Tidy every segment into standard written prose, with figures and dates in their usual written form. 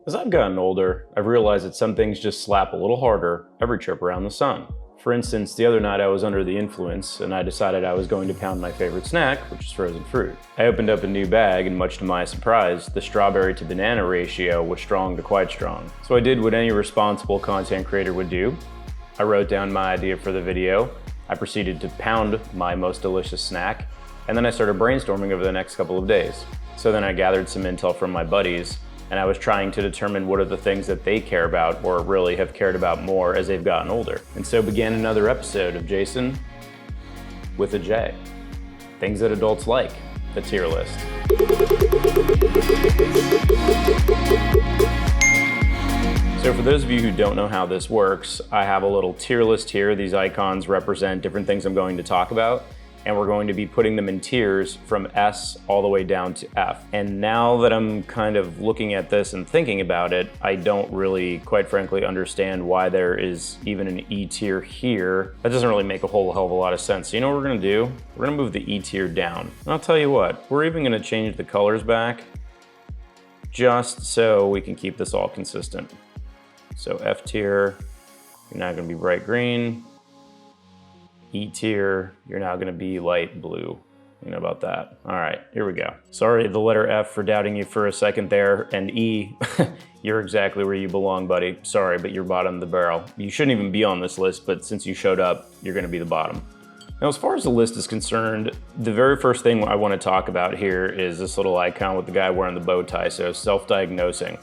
As I've gotten older, I've realized that some things just slap a little harder every trip around the sun. For instance, the other night I was under the influence and I decided I was going to pound my favorite snack, which is frozen fruit. I opened up a new bag and much to my surprise, the strawberry to banana ratio was strong to quite strong. So I did what any responsible content creator would do. I wrote down my idea for the video, I proceeded to pound my most delicious snack, and then I started brainstorming over the next couple of days. So then I gathered some intel from my buddies, and I was trying to determine what are the things that they care about or really have cared about more as they've gotten older. And so began another episode of Jason with a J. Things that adults like, the tier list. So for those of you who don't know how this works, I have a little tier list here. These icons represent different things I'm going to talk about, and we're going to be putting them in tiers from S all the way down to F. And now that I'm kind of looking at this and thinking about it, I don't really, quite frankly, understand why there is even an E tier here. That doesn't really make a whole hell of a lot of sense. So you know what we're gonna do? We're gonna move the E tier down. And I'll tell you what, we're even gonna change the colors back just so we can keep this all consistent. So F tier, you're now gonna be bright green. E tier, you're now gonna be light blue. You know about that. All right, here we go. Sorry, the letter F for doubting you for a second there, and E, you're exactly where you belong, buddy. Sorry, but you're bottom of the barrel. You shouldn't even be on this list, but since you showed up, you're gonna be the bottom. Now, as far as the list is concerned, the very first thing I wanna talk about here is this little icon with the guy wearing the bow tie, so self-diagnosing.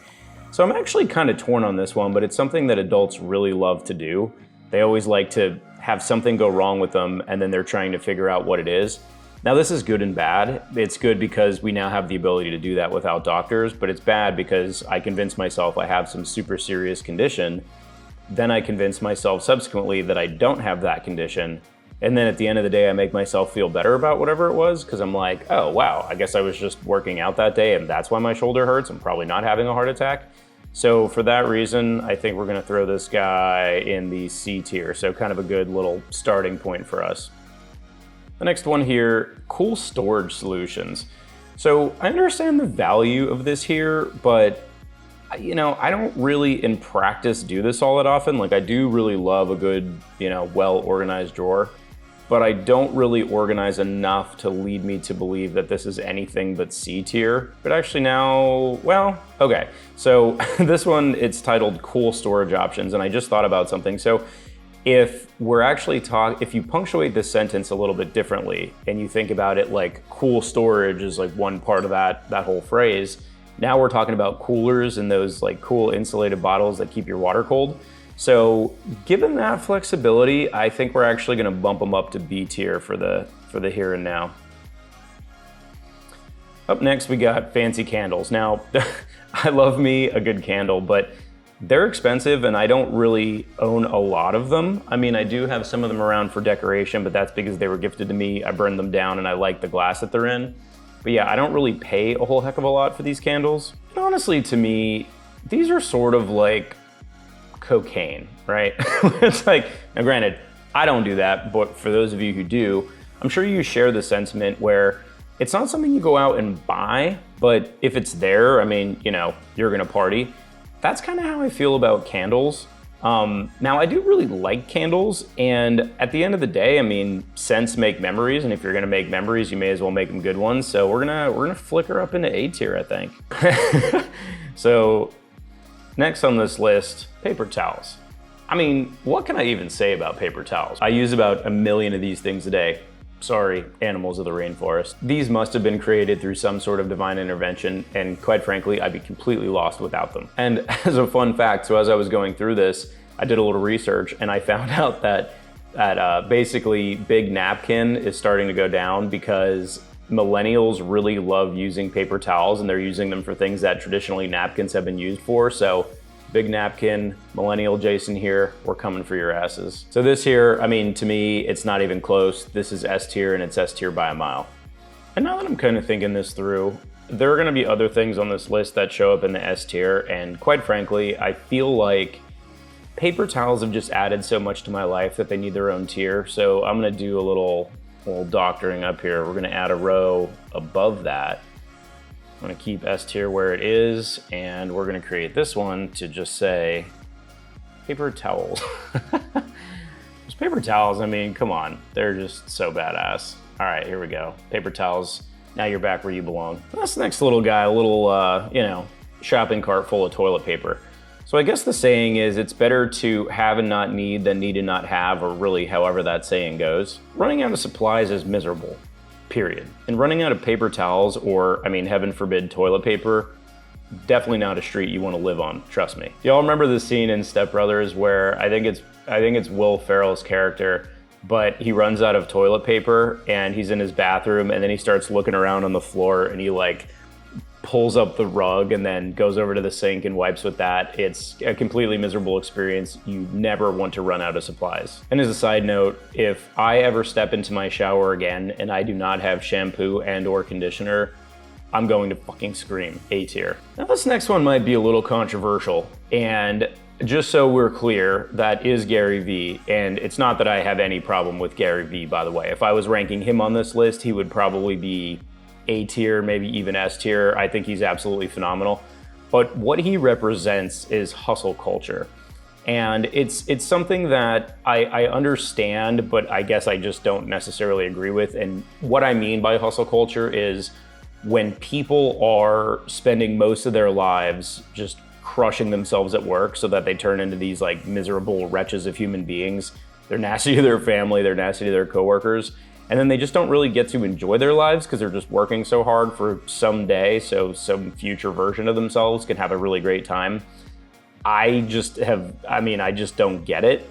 So I'm actually kind of torn on this one, but it's something that adults really love to do. They always like to have something go wrong with them, and then they're trying to figure out what it is. Now this is good and bad. It's good because we now have the ability to do that without doctors, but it's bad because I convince myself I have some super serious condition. Then I convince myself subsequently that I don't have that condition. And then at the end of the day, I make myself feel better about whatever it was, because I'm like, oh wow, I guess I was just working out that day and that's why my shoulder hurts. I'm probably not having a heart attack. So for that reason, I think we're gonna throw this guy in the C tier. So kind of a good little starting point for us. The next one here, cool storage solutions. So I understand the value of this here, but you know, I don't really in practice do this all that often. Like I do really love a good, you know, well-organized drawer, but I don't really organize enough to lead me to believe that this is anything but C tier. But actually now, well, okay. So this one, it's titled Cool Storage Options, and I just thought about something. So if we're actually if you punctuate this sentence a little bit differently, and you think about it like cool storage is like one part of that whole phrase, now we're talking about coolers and those like cool insulated bottles that keep your water cold. So given that flexibility, I think we're actually gonna bump them up to B tier for the here and now. Up next, we got fancy candles. Now, I love me a good candle, but they're expensive and I don't really own a lot of them. I mean, I do have some of them around for decoration, but that's because they were gifted to me. I burned them down and I like the glass that they're in. But yeah, I don't really pay a whole heck of a lot for these candles. And honestly, to me, these are sort of like cocaine, right? It's like, now granted, I don't do that, but for those of you who do, I'm sure you share the sentiment where it's not something you go out and buy, but if it's there, I mean, you know, you're gonna party. That's kind of how I feel about candles. Now I do really like candles, and at the end of the day, I mean, scents make memories, and if you're gonna make memories, you may as well make them good ones. So we're gonna flicker up into A tier, I think. So next on this list, paper towels. I mean, what can I even say about paper towels? I use about 1 million of these things a day. Sorry, animals of the rainforest. These must have been created through some sort of divine intervention, and quite frankly, I'd be completely lost without them. And as a fun fact, so as I was going through this, I did a little research and I found out that basically big napkin is starting to go down because millennials really love using paper towels and they're using them for things that traditionally napkins have been used for. So big napkin, millennial Jason here, we're coming for your asses. So this here, I mean, to me, it's not even close. This is S tier and it's S tier by a mile. And now that I'm kind of thinking this through, there are gonna be other things on this list that show up in the S tier. And quite frankly, I feel like paper towels have just added so much to my life that they need their own tier. So I'm gonna do a little doctoring up here. We're gonna add a row above that. I'm gonna keep S tier where it is, and we're gonna create this one to just say paper towels. Those paper towels, I mean, come on, they're just so badass. All right, here we go. Paper towels, now you're back where you belong. This next little guy, a little, you know, shopping cart full of toilet paper. So I guess the saying is it's better to have and not need than need and not have, or really however that saying goes. Running out of supplies is miserable, period. And running out of paper towels, or I mean, heaven forbid, toilet paper, definitely not a street you want to live on, trust me. Y'all remember the scene in Step Brothers where I think it's Will Ferrell's character, but he runs out of toilet paper and he's in his bathroom and then he starts looking around on the floor and he like pulls up the rug and then goes over to the sink and wipes with that. It's a completely miserable experience. You never want to run out of supplies. And as a side note, if I ever step into my shower again and I do not have shampoo and or conditioner, I'm going to fucking scream. A tier. Now this next one might be a little controversial, and just so we're clear, that is Garyvee, and it's not that I have any problem with Garyvee, by the way. If I was ranking him on this list, he would probably be A tier, maybe even S tier. I think he's absolutely phenomenal. But what he represents is hustle culture. And it's something that I understand, but I guess I just don't necessarily agree with. And what I mean by hustle culture is when people are spending most of their lives just crushing themselves at work so that they turn into these like miserable wretches of human beings. They're nasty to their family, they're nasty to their coworkers. And then they just don't really get to enjoy their lives because they're just working so hard for some day, so some future version of themselves can have a really great time. I just don't get it.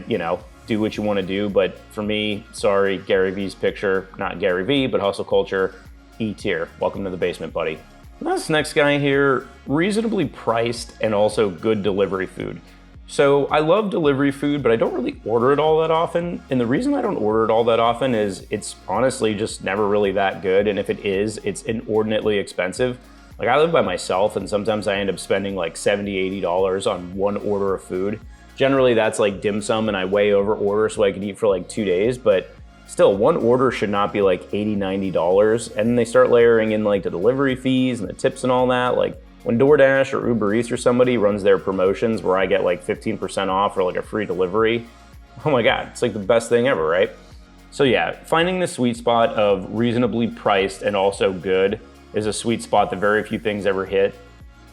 You know, do what you want to do, but for me, sorry, Garyvee's picture, not Garyvee, but hustle culture, E tier. Welcome to the basement, buddy. This next guy here, reasonably priced and also good delivery food. So I love delivery food, but I don't really order it all that often. And the reason I don't order it all that often is it's honestly just never really that good. And if it is, it's inordinately expensive. Like I live by myself and sometimes I end up spending like $70, $80 on one order of food. Generally that's like dim sum and I way over order so I can eat for like 2 days, but still one order should not be like $80, $90. And then they start layering in like the delivery fees and the tips and all that. Like when DoorDash or Uber Eats or somebody runs their promotions where I get like 15% off or like a free delivery, oh my God, it's like the best thing ever, right? So yeah, finding the sweet spot of reasonably priced and also good is a sweet spot that very few things ever hit.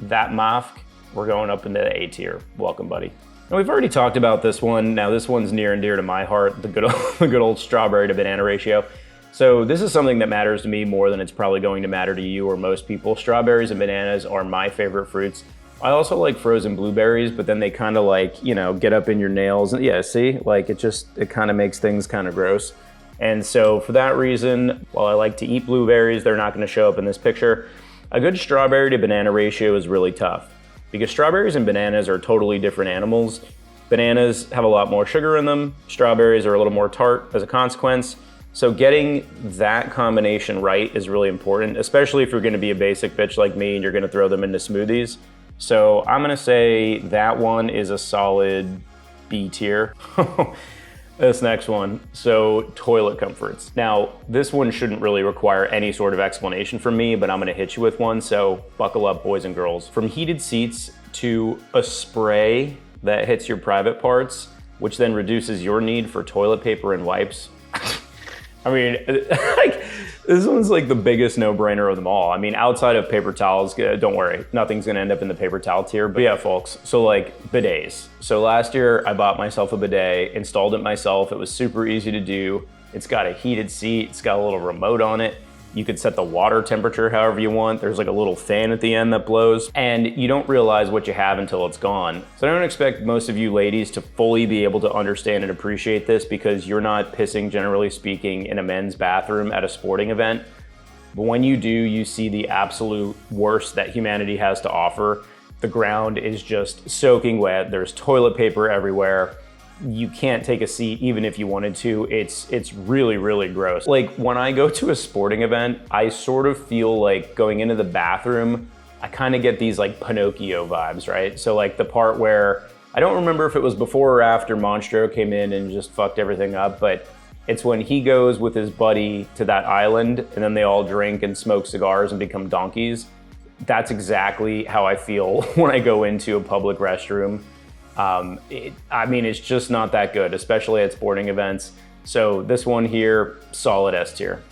That mafk, we're going up into the A tier. Welcome, buddy. Now we've already talked about this one. Now this one's near and dear to my heart, the good old strawberry to banana ratio. So this is something that matters to me more than it's probably going to matter to you or most people. Strawberries and bananas are my favorite fruits. I also like frozen blueberries, but then they kind of like, you know, get up in your nails. And yeah, see, like it kind of makes things kind of gross. And so for that reason, while I like to eat blueberries, they're not going to show up in this picture. A good strawberry to banana ratio is really tough because strawberries and bananas are totally different animals. Bananas have a lot more sugar in them. Strawberries are a little more tart as a consequence. So getting that combination right is really important, especially if you're going to be a basic bitch like me and you're going to throw them into smoothies. So I'm going to say that one is a solid B tier. This next one, so toilet comforts. Now, this one shouldn't really require any sort of explanation from me, but I'm gonna hit you with one, so buckle up, boys and girls. From heated seats to a spray that hits your private parts, which then reduces your need for toilet paper and wipes. I mean, like, this one's like the biggest no-brainer of them all. I mean, outside of paper towels, don't worry, nothing's gonna end up in the paper towel tier. But yeah, folks, so like bidets. So last year I bought myself a bidet, installed it myself. It was super easy to do. It's got a heated seat, it's got a little remote on it. You could set the water temperature however you want. There's like a little fan at the end that blows, and you don't realize what you have until it's gone. So I don't expect most of you ladies to fully be able to understand and appreciate this because you're not pissing, generally speaking, in a men's bathroom at a sporting event. But when you do, you see the absolute worst that humanity has to offer. The ground is just soaking wet. There's toilet paper everywhere. You can't take a seat even if you wanted to. It's really, really gross. Like when I go to a sporting event, I sort of feel like going into the bathroom, I kind of get these like Pinocchio vibes, right? So like the part where, I don't remember if it was before or after Monstro came in and just fucked everything up, but It's when he goes with his buddy to that island and then they all drink and smoke cigars and become donkeys. That's exactly how I feel when I go into a public restroom. It's just not that good, especially at sporting events. So this one here, solid S tier.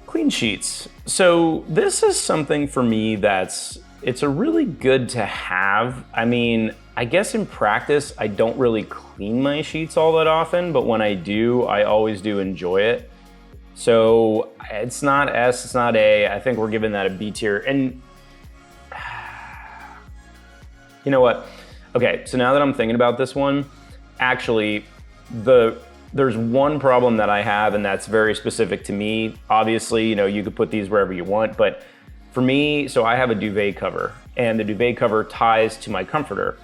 Clean sheets. So this is something for me it's a really good to have. I guess in practice, I don't really clean my sheets all that often, but when I do, I always do enjoy it. So it's not S, it's not A. I think we're giving that a B tier. And you know what? Okay, so now that I'm thinking about this one, actually, there's one problem that I have, and that's very specific to me. Obviously, you could put these wherever you want, but for me, so I have a duvet cover, and the duvet cover ties to my comforter.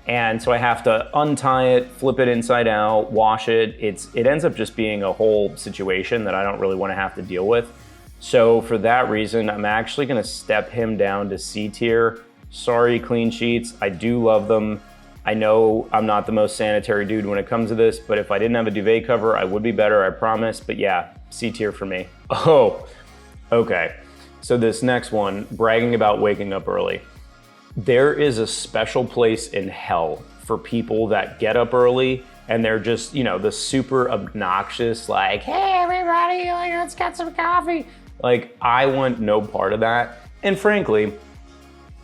And so I have to untie it, flip it inside out, wash it. It ends up just being a whole situation that I don't really want to have to deal with. So for that reason, I'm actually gonna step him down to C tier. Sorry, clean sheets, I do love them. I know I'm not the most sanitary dude when it comes to this, but if I didn't have a duvet cover, I would be better, I promise. But yeah, C tier for me. Oh, okay. So this next one, bragging about waking up early. There is a special place in hell for people that get up early and they're just, the super obnoxious, like, hey everybody, let's get some coffee. I want no part of that. And frankly,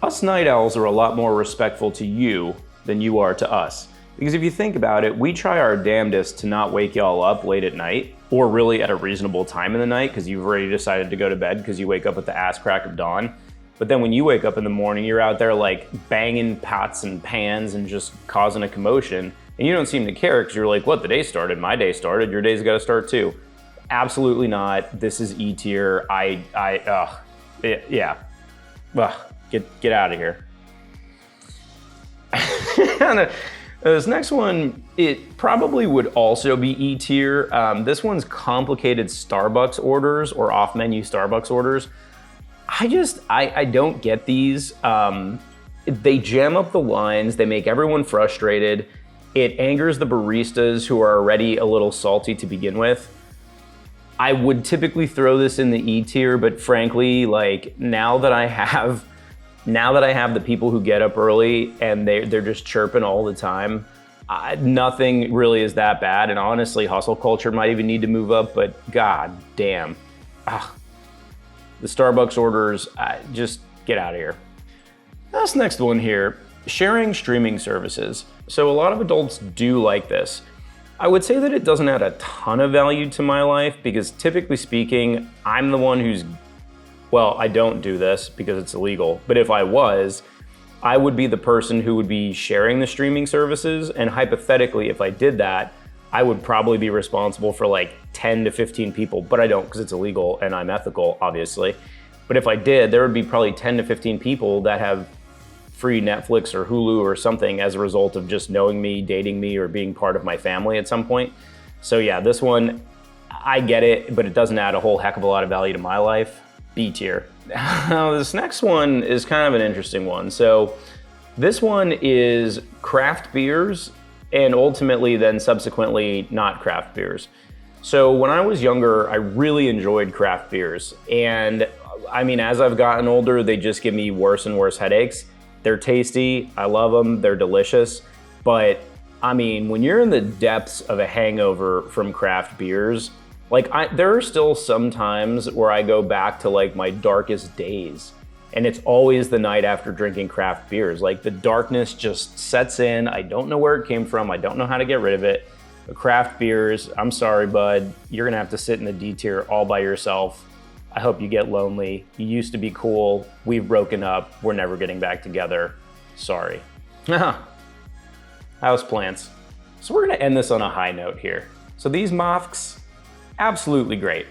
us night owls are a lot more respectful to you than you are to us. Because if you think about it, we try our damnedest to not wake y'all up late at night, or really at a reasonable time in the night because you've already decided to go to bed because you wake up at the ass crack of dawn. But then when you wake up in the morning, you're out there banging pots and pans and just causing a commotion, and you don't seem to care because you're like, what, the day started, my day started, your day's gotta start too. Absolutely not. This is E tier. Yeah. Ugh, get out of here. This next one, it probably would also be E tier. This one's complicated Starbucks orders or off-menu Starbucks orders. I don't get these. They jam up the lines, they make everyone frustrated. It angers the baristas who are already a little salty to begin with. I would typically throw this in the E tier, but frankly, now that I have the people who get up early and they're just chirping all the time, nothing really is that bad. And honestly, hustle culture might even need to move up, but god damn. The Starbucks orders, just get out of here. This next one here, sharing streaming services. So a lot of adults do like this. I would say that it doesn't add a ton of value to my life because typically speaking, I'm the one who's, well, I don't do this because it's illegal, but if I was, I would be the person who would be sharing the streaming services, and hypothetically, if I did that, I would probably be responsible for 10 to 15 people, but I don't because it's illegal and I'm ethical, obviously. But if I did, there would be probably 10 to 15 people that have free Netflix or Hulu or something as a result of just knowing me, dating me, or being part of my family at some point. So yeah, this one, I get it, but it doesn't add a whole heck of a lot of value to my life. B tier. Now, this next one is kind of an interesting one. So this one is craft beers and ultimately then subsequently not craft beers. So when I was younger, I really enjoyed craft beers. And as I've gotten older, they just give me worse and worse headaches. They're tasty, I love them, they're delicious. But when you're in the depths of a hangover from craft beers, there are still some times where I go back to my darkest days. And it's always the night after drinking craft beers. The darkness just sets in. I don't know where it came from. I don't know how to get rid of it. But craft beers, I'm sorry, bud. You're gonna have to sit in the D tier all by yourself. I hope you get lonely. You used to be cool. We've broken up. We're never getting back together. Sorry. Houseplants. So we're gonna end this on a high note here. So these mofks, absolutely great.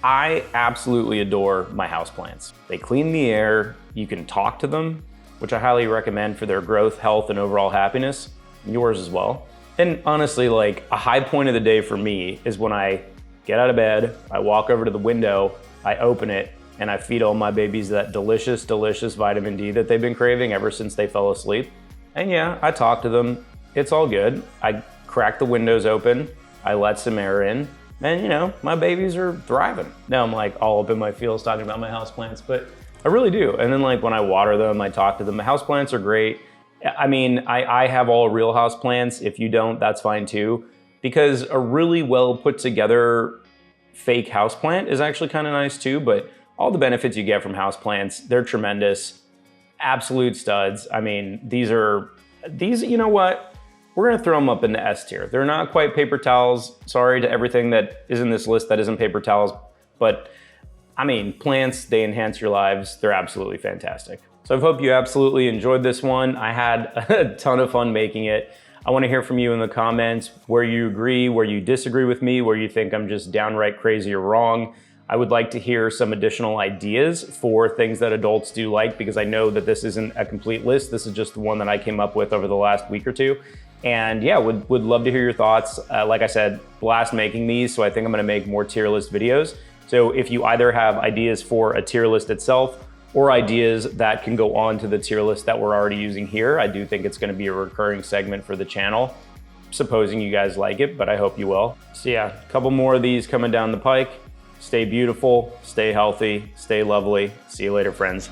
I absolutely adore my houseplants. They clean the air, you can talk to them, which I highly recommend for their growth, health, and overall happiness. Yours as well. And honestly, a high point of the day for me is when I get out of bed, I walk over to the window, I open it, and I feed all my babies that delicious, delicious vitamin D that they've been craving ever since they fell asleep. And yeah, I talk to them. It's all good. I crack the windows open, I let some air in, and you know, my babies are thriving. Now I'm like all up in my feels talking about my houseplants, but I really do. And then like when I water them, I talk to them. The houseplants are great. I mean, I have all real houseplants. If you don't, that's fine too, because a really well put together fake houseplant is actually kind of nice too, but all the benefits you get from houseplants, they're tremendous. Absolute studs. I mean, these, you know what? We're gonna throw them up in the S tier. They're not quite paper towels. Sorry to everything that is in this list that isn't paper towels, but I mean, plants, they enhance your lives. They're absolutely fantastic. So I hope you absolutely enjoyed this one. I had a ton of fun making it. I wanna hear from you in the comments where you agree, where you disagree with me, where you think I'm just downright crazy or wrong. I would like to hear some additional ideas for things that adults do like, because I know that this isn't a complete list. This is just the one that I came up with over the last week or two. And yeah, would love to hear your thoughts. Like I said, blast making these, so I think I'm gonna make more tier list videos. So if you either have ideas for a tier list itself or ideas that can go on to the tier list that we're already using here, I do think it's gonna be a recurring segment for the channel, supposing you guys like it, but I hope you will. So yeah, a couple more of these coming down the pike. Stay beautiful, stay healthy, stay lovely. See you later, friends.